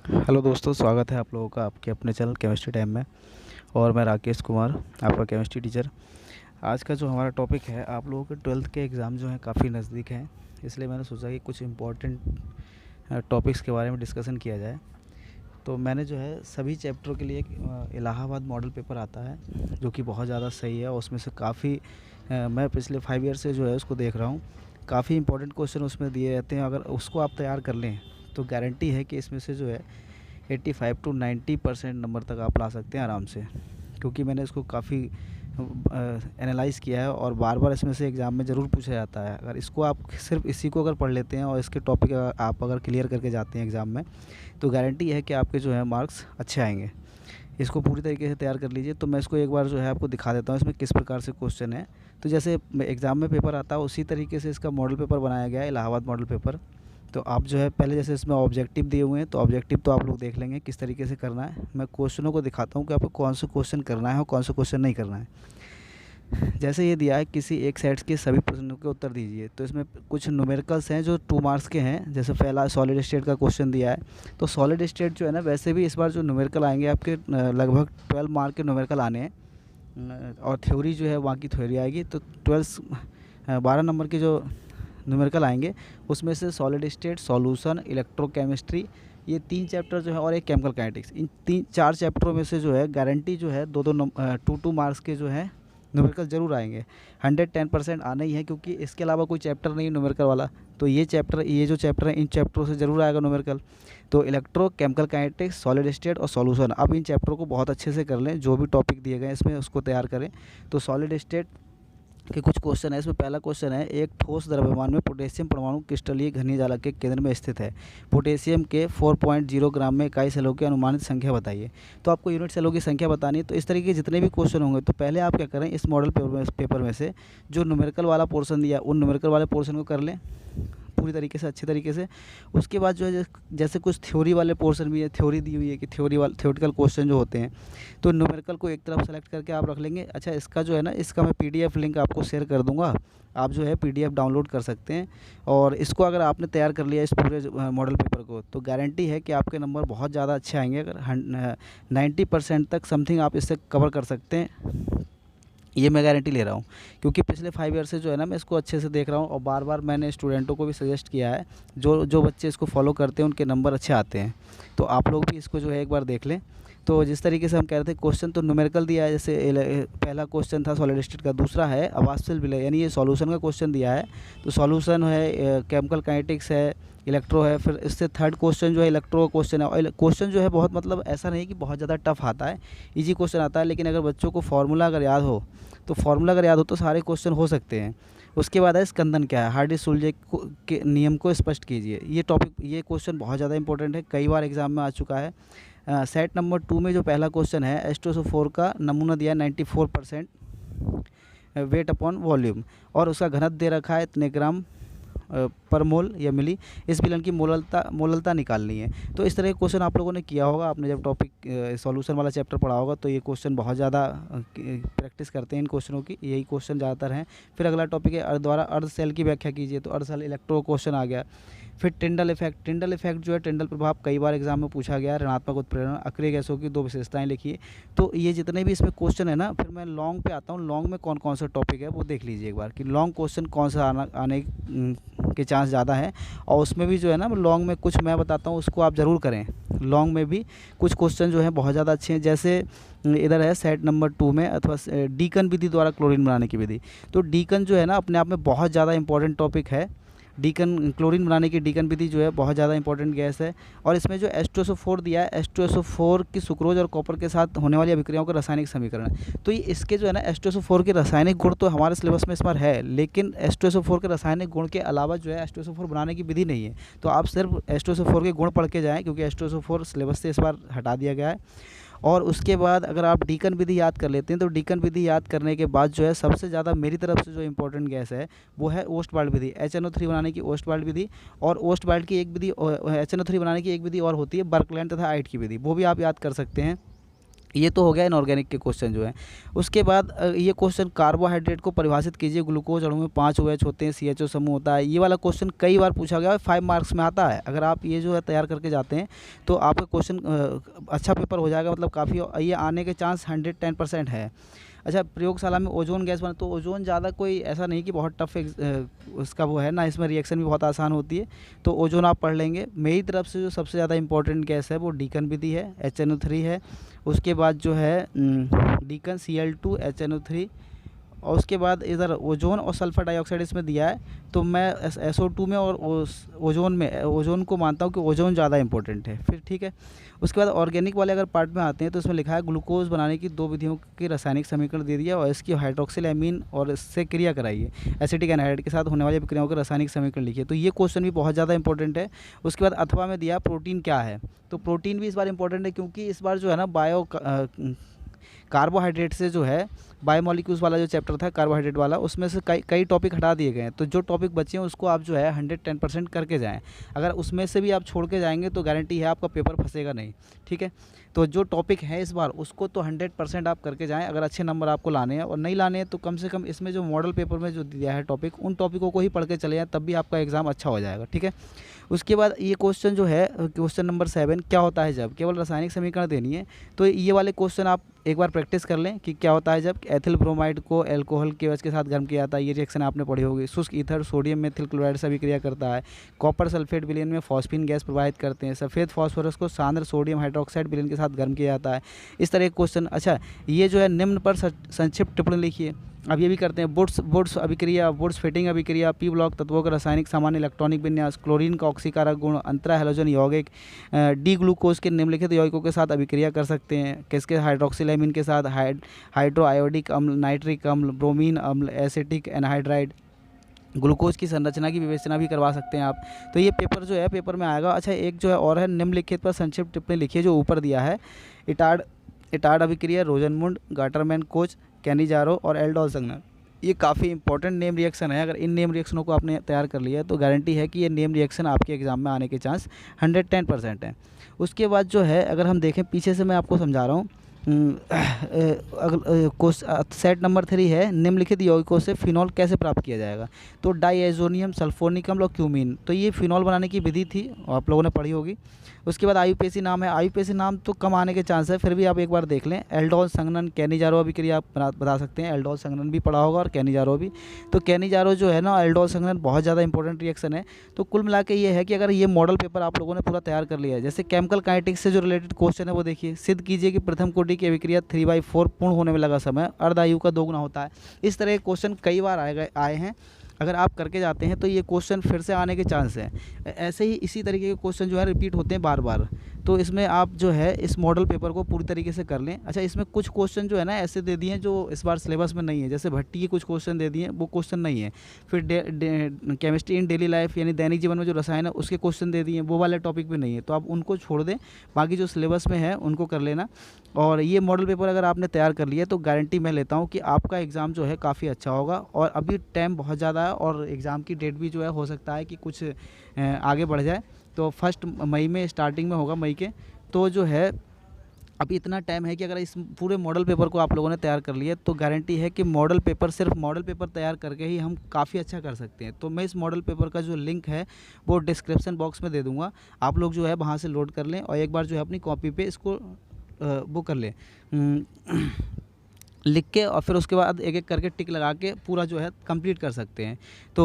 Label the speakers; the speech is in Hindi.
Speaker 1: हेलो दोस्तों, स्वागत है आप लोगों का आपके अपने चैनल केमिस्ट्री टाइम में। और मैं राकेश कुमार, आपका केमिस्ट्री टीचर। आज का जो हमारा टॉपिक है, आप लोगों के 12th के एग्ज़ाम जो हैं काफ़ी नज़दीक हैं, इसलिए मैंने सोचा कि कुछ इम्पोर्टेंट टॉपिक्स के बारे में डिस्कशन किया जाए। तो मैंने जो है सभी चैप्टरों के लिए एक इलाहाबाद मॉडल पेपर आता है जो कि बहुत ज़्यादा सही है। और उसमें से काफ़ी मैं पिछले 5 ईयर से जो है उसको देख रहा हूँ। काफ़ी इंपॉर्टेंट क्वेश्चन उसमें दिए रहते हैं। अगर उसको आप तैयार कर लें तो गारंटी है कि इसमें से जो है 85 टू 90% नंबर तक आप ला सकते हैं आराम से। क्योंकि मैंने इसको काफ़ी एनालाइज़ किया है और बार बार इसमें से एग्ज़ाम में ज़रूर पूछा जाता है। अगर इसको आप सिर्फ इसी को अगर पढ़ लेते हैं और इसके टॉपिक आप अगर क्लियर करके जाते हैं एग्ज़ाम में, तो गारंटी है कि आपके जो है मार्क्स अच्छे आएंगे। इसको पूरी तरीके से तैयार कर लीजिए। तो मैं इसको एक बार जो है आपको दिखा देता हूँ इसमें किस प्रकार से क्वेश्चन है। तो जैसे एग्ज़ाम में पेपर आता है उसी तरीके से इसका मॉडल पेपर बनाया गया है, इलाहाबाद मॉडल पेपर। तो आप जो है पहले जैसे इसमें ऑब्जेक्टिव दिए हुए हैं, तो ऑब्जेक्टिव तो आप लोग देख लेंगे किस तरीके से करना है। मैं क्वेश्चनों को दिखाता हूँ कि आपको कौन सा क्वेश्चन करना है और कौन सा क्वेश्चन नहीं करना है। जैसे ये दिया है किसी एक सेट के सभी प्रश्नों के उत्तर दीजिए। तो इसमें कुछ न्यूमेरिकल्स हैं जो 2 मार्क्स के हैं। जैसे पहला सॉलिड स्टेट का क्वेश्चन दिया है। तो सॉलिड स्टेट जो है ना, वैसे भी इस बार जो न्यूमेरिकल आएंगे आपके लगभग 12 मार्क के न्यूमेरिकल आने हैं। और थ्योरी जो है वहाँ की थ्योरी आएगी। तो 12 नंबर के जो न्यूमेरिकल आएंगे उसमें से सॉलिड स्टेट, सॉल्यूशन, इलेक्ट्रोकेमिस्ट्री, ये 3 चैप्टर जो है और एक केमिकल काइनेटिक्स, इन 4 चैप्टरों में से जो है गारंटी जो है 2 मार्क्स के जो है न्यूमेरिकल ज़रूर आएंगे। 110% आना ही है, क्योंकि इसके अलावा कोई चैप्टर नहीं है न्यूमेरिकल वाला। तो ये जो चैप्टर है, इन चैप्टरों से ज़रूर आएगा न्यूमेरिकल। तो electro, chemical kinetics, solid state और सॉल्यूशन, अब इन चैप्टरों को बहुत अच्छे से कर लें। जो भी टॉपिक दिए गए इसमें उसको तैयार करें। तो सॉलिड स्टेट के कुछ क्वेश्चन है। इसमें पहला क्वेश्चन है, एक ठोस द्रव्यमान में पोटेशियम परमाणु क्रिस्टलीय घनीय जालक के केंद्र में स्थित है। पोटेशियम के 4.0 ग्राम में इकाई सेलों की अनुमानित संख्या बताइए। तो आपको यूनिट सेलों की संख्या बतानी है। तो इस तरीके के जितने भी क्वेश्चन होंगे, तो पहले आप क्या करें, इस मॉडल पेपर में से जो न्यूमेरिकल वाला पोर्शन दिया, उन न्यूमेरिकल वाले पोर्शन को कर लें पूरी तरीके से, अच्छे तरीके से। उसके बाद जो है जैसे कुछ थ्योरी वाले पोर्शन भी है, थ्योरी दी हुई है कि थ्योरेटिकल क्वेश्चन जो होते हैं, तो न्यूमेरिकल को एक तरफ सेलेक्ट करके आप रख लेंगे। अच्छा, इसका जो है ना, इसका मैं पीडीएफ लिंक आपको शेयर कर दूंगा। आप जो है पीडीएफ डाउनलोड कर सकते हैं। और इसको अगर आपने तैयार कर लिया इस पूरे मॉडल पेपर को, तो गारंटी है कि आपके नंबर बहुत ज़्यादा अच्छे आएंगे। अगर 90% तक समथिंग आप इससे कवर कर सकते हैं, ये मैं गारंटी ले रहा हूँ। क्योंकि पिछले 5 ईयर से जो है ना, मैं इसको अच्छे से देख रहा हूँ और बार बार मैंने स्टूडेंटों को भी सजेस्ट किया है। जो जो बच्चे इसको फॉलो करते हैं उनके नंबर अच्छे आते हैं। तो आप लोग भी इसको जो है एक बार देख लें। तो जिस तरीके से हम कह रहे थे, क्वेश्चन तो न्यूमेरिकल दिया है। जैसे पहला क्वेश्चन था सॉलिड स्टेट का, दूसरा है आवासीय विलय, यानी ये सॉल्यूशन का क्वेश्चन दिया है। तो सॉल्यूशन है, केमिकल काइनेटिक्स है, इलेक्ट्रो है। फिर इससे थर्ड क्वेश्चन जो है इलेक्ट्रो का क्वेश्चन है। और क्वेश्चन जो है बहुत, मतलब ऐसा नहीं कि बहुत ज़्यादा टफ आता है, ईजी क्वेश्चन आता है। लेकिन अगर बच्चों को फार्मूला अगर याद हो, तो सारे क्वेश्चन हो सकते हैं। उसके बाद है स्कंदन क्या है, हार्डी-सुलज़े के नियम को स्पष्ट कीजिए। ये क्वेश्चन बहुत ज़्यादा इंपॉर्टेंट है, कई बार एग्जाम में आ चुका है। सेट नंबर 2 में जो पहला क्वेश्चन है, H2SO4 का नमूना दिया है 94% वेट अपॉन वॉल्यूम, और उसका घनत्व दे रखा है इतने ग्राम पर मोल या मिली। इस विलन की मोललता निकालनी है। तो इस तरह के क्वेश्चन आप लोगों ने किया होगा। आपने जब टॉपिक सॉल्यूशन वाला चैप्टर पढ़ा होगा, तो ये क्वेश्चन बहुत ज़्यादा प्रैक्टिस करते हैं इन क्वेश्चनों की, यही क्वेश्चन ज़्यादातर हैं। फिर अगला टॉपिक है अर्ध सेल की व्याख्या कीजिए। तो अर्ध सेल इलेक्ट्रो क्वेश्चन आ गया। फिर टिंडल इफेक्ट जो है, टिंडल प्रभाव कई बार एग्जाम में पूछा गया। ऋणात्मक उत्प्रेरण, अक्रिय गैसों की 2 विशेषताएं लिखिए। तो ये जितने भी इसमें क्वेश्चन है ना, फिर मैं लॉन्ग पे आता हूँ। लॉन्ग में कौन कौन सा टॉपिक है वो देख लीजिए एक बार, कि लॉन्ग क्वेश्चन कौन सा आने के चांस ज़्यादा है। और उसमें भी जो है ना, लॉन्ग में कुछ मैं बताता हूँ, उसको आप ज़रूर करें। लॉन्ग में भी कुछ क्वेश्चन जो हैं बहुत ज़्यादा अच्छे हैं। जैसे इधर है सेट नंबर 2 में, अथवा डीकन विधि द्वारा क्लोरीन बनाने की विधि। तो डीकन जो है ना, अपने आप में बहुत ज़्यादा इंपॉर्टेंट टॉपिक है। क्लोरीन बनाने की डीकन विधि जो है बहुत ज़्यादा इंपॉर्टेंट गैस है। और इसमें जो H2SO4 दिया है, H2SO4 की सुक्रोज और कॉपर के साथ होने वाली अभिक्रियाओं का रासायनिक समीकरण है। तो ये इसके जो है ना, H2SO4 के रासायनिक गुण तो हमारे सिलेबस में इस बार है, लेकिन H2SO4 के रासायनिक गुण के अलावा जो है H2SO4 बनाने की विधि नहीं है। तो आप सिर्फ H2SO4 के गुण पढ़ के जाएँ, क्योंकि H2SO4 सिलेबस से इस बार हटा दिया गया है। और उसके बाद अगर आप डीकन विधि याद कर लेते हैं, तो डीकन विधि याद करने के बाद जो है, सबसे ज़्यादा मेरी तरफ से जो इंपॉर्टेंट गैस है वो है ओस्टवाल्ड विधि। HNO3 बनाने की ओस्टवाल्ड विधि। और ओस्टवाल्ड की एक विधि, HNO3 बनाने की एक विधि और होती है बर्कलैंड तथा आइट की विधि, वो भी आप याद कर सकते हैं। ये तो हो गया इनऑर्गेनिक के क्वेश्चन जो है। उसके बाद ये क्वेश्चन कार्बोहाइड्रेट को परिभाषित कीजिए। ग्लूकोज अणु में 5 OH होते हैं, CHO समूह होता है। ये वाला क्वेश्चन कई बार पूछा गया है, 5 मार्क्स में आता है। अगर आप ये जो है तैयार करके जाते हैं तो आपका क्वेश्चन अच्छा पेपर हो जाएगा, मतलब काफ़ी ये आने के चांस 110% है। अच्छा, प्रयोगशाला में ओजोन गैस बना, तो ओजोन ज़्यादा कोई ऐसा नहीं कि बहुत टफ उसका वो है ना, इसमें रिएक्शन भी बहुत आसान होती है, तो ओजोन आप पढ़ लेंगे। मेरी तरफ से जो सबसे ज़्यादा इंपॉर्टेंट गैस है वो डीकन विधि है, HNO3 है। उसके बाद जो है डीकन Cl2 HNO3, और उसके बाद इधर ओजोन और सल्फर डाइऑक्साइड इसमें दिया है, तो मैं SO2 में और ओजोन को मानता हूँ कि ओजोन ज़्यादा इंपॉर्टेंट है। फिर ठीक है, उसके बाद ऑर्गेनिक वाले अगर पार्ट में आते हैं तो इसमें लिखा है ग्लूकोज बनाने की 2 विधियों की रासायनिक समीकरण दे दिया और इसकी हाइड्रोक्सिल एमीन और इससे क्रिया कराइए, एसिटिक एनहाइड्राइड के साथ होने वाली प्रक्रियाओं के रासायनिक समीकरण लिखिए। तो ये क्वेश्चन भी बहुत ज़्यादा इंपॉर्टेंट है। उसके बाद अथवा में दिया प्रोटीन क्या है, तो प्रोटीन भी इस बार इंपॉर्टेंट है, क्योंकि इस बार जो है ना कार्बोहाइड्रेट से जो है बायोमोलिक्यूल्स वाला जो चैप्टर था कार्बोहाइड्रेट वाला, उसमें से कई टॉपिक हटा दिए गए हैं। तो जो टॉपिक बचे हैं उसको आप जो है 110% करके जाएं। अगर उसमें से भी आप छोड़ के जाएंगे तो गारंटी है आपका पेपर फंसेगा नहीं। ठीक है, तो जो टॉपिक है इस बार उसको तो 100% आप करके जाएं, अगर अच्छे नंबर आपको लाने हैं। और नहीं लाने हैं तो कम से कम इसमें जो मॉडल पेपर में जो दिया है टॉपिक, उन टॉपिकों को ही पढ़ के चले जाएँ, तब भी आपका एग्ज़ाम अच्छा हो जाएगा। ठीक है, उसके बाद ये क्वेश्चन जो है क्वेश्चन नंबर 7, क्या होता है जब, केवल रासायनिक समीकरण देनी है। तो ये वाले क्वेश्चन आप एक बार प्रैक्टिस कर लें कि क्या होता है जब एथिल ब्रोमाइड को अल्कोहल के वजह के साथ गर्म किया जाता है। ये रिएक्शन आपने पढ़ी होगी। शुष्क ईथर सोडियम मेथिल क्लोराइड से अभिक्रिया करता है। कॉपर सल्फेट विलयन में फॉस्फीन गैस प्रवाहित करते हैं। सफ़ेद फास्फोरस को सांद्र सोडियम हाइड्रोक्साइड विलयन के साथ गर्म किया जाता है। इस तरह के क्वेश्चन। अच्छा, ये जो है निम्न पर संक्षिप्त टिप्पणी लिखिए। अब ये भी करते हैं, वुड्स अभिक्रिया, वुड्स फिटिंग अभिक्रिया, पी ब्लॉक तत्वों का रासायनिक सामान्य इलेक्ट्रॉनिक विन्यास, क्लोरीन का ऑक्सीकारक गुण, अंतरा हैलोजन यौगिक डी ग्लूकोज के निम्नलिखित यौगिकों के साथ अभिक्रिया कर सकते हैं। किसके, हाइड्रोक्सिलेमिन के साथ, हाइड्रोआयोडिक अम्ल, नाइट्रिक अम्ल, ब्रोमीन अम्ल, एसिटिक एनहाइड्राइड। ग्लूकोज की संरचना की विवेचना भी करवा सकते हैं आप। तो ये पेपर जो है पेपर में आएगा। अच्छा, एक जो है और है, निम्नलिखित पर संक्षिप्त टिप्पणी लिखिए, जो ऊपर दिया है। इटार्ड अभिक्रिया, रोजनमुंड, गाटरमैन कोच, कैनिजारो और एल्डोल संघनन। ये काफ़ी इंपॉर्टेंट नेम रिएक्शन है। अगर इन नेम रिएक्शनों को आपने तैयार कर लिया है तो गारंटी है कि ये नेम रिएक्शन आपके एग्ज़ाम में आने के चांस 110% है। उसके बाद जो है अगर हम देखें पीछे से, मैं आपको समझा रहा हूँ। सेट नंबर 3 है, निम्नलिखित यौगिकों से फिनॉल कैसे प्राप्त किया जाएगा। तो डाइएजोनियम, सल्फोनिक अम्ल और क्यूमीन, तो ये फिनॉल बनाने की विधि थी, आप लोगों ने पढ़ी होगी। उसके बाद आयुपेसी नाम है। आयुपेसी नाम तो कम आने के चांस है, फिर भी आप एक बार देख लें। एल्डोल संघनन, कैनिजारो अभिक्रिया आप बता सकते हैं। एल्डोल संघनन भी पढ़ा होगा और कैनिजारो भी। तो कैनिजारो जो है ना, एल्डोल संघनन बहुत ज़्यादा इंपॉर्टेंट रिएक्शन है। तो कुल मिला के ये है कि अगर ये मॉडल पेपर आप लोगों ने पूरा तैयार कर लिया है, जैसे केमिकल काइनेटिक्स से जो रिलेटेड क्वेश्चन है वो देखिए। सिद्ध कीजिए कि प्रथम कोटि की अभिक्रिया 3/4 पूर्ण होने में लगा समय अर्धायु का दोगुना होता है। इस तरह के क्वेश्चन कई बार आए हैं। अगर आप करके जाते हैं तो ये क्वेश्चन फिर से आने के चांस हैं। ऐसे ही इसी तरीके के क्वेश्चन जो है रिपीट होते हैं बार बार। तो इसमें आप जो है इस मॉडल पेपर को पूरी तरीके से कर लें। अच्छा, इसमें कुछ क्वेश्चन जो है ना ऐसे दे दिए हैं जो इस बार सिलेबस में नहीं है, जैसे भट्टी के कुछ क्वेश्चन दे दिए, वो क्वेश्चन नहीं है। फिर केमिस्ट्री इन डेली लाइफ यानी दैनिक जीवन में जो रसायन है उसके क्वेश्चन दे दिए, वो वाले टॉपिक भी नहीं है। तो आप उनको छोड़ दें, बाकी जो सिलेबस में है उनको कर लेना। और ये मॉडल पेपर अगर आपने तैयार कर लिया तो गारंटी मैं लेता हूँ कि आपका एग्ज़ाम जो है काफ़ी अच्छा होगा। और अभी टाइम बहुत ज़्यादा है और एग्ज़ाम की डेट भी जो है हो सकता है कि कुछ आगे बढ़ जाए। तो 1 मई में स्टार्टिंग में होगा, मई के। तो जो है अभी इतना टाइम है कि अगर इस पूरे मॉडल पेपर को आप लोगों ने तैयार कर लिया तो गारंटी है कि मॉडल पेपर, सिर्फ मॉडल पेपर तैयार करके ही हम काफ़ी अच्छा कर सकते हैं। तो मैं इस मॉडल पेपर का जो लिंक है वो डिस्क्रिप्शन बॉक्स में दे दूँगा, आप लोग जो है वहाँ से लोड कर लें और एक बार जो है अपनी कॉपी पे इसको वो कर लें लिख के, और फिर उसके बाद एक एक करके टिक लगा के पूरा जो है कंप्लीट कर सकते हैं। तो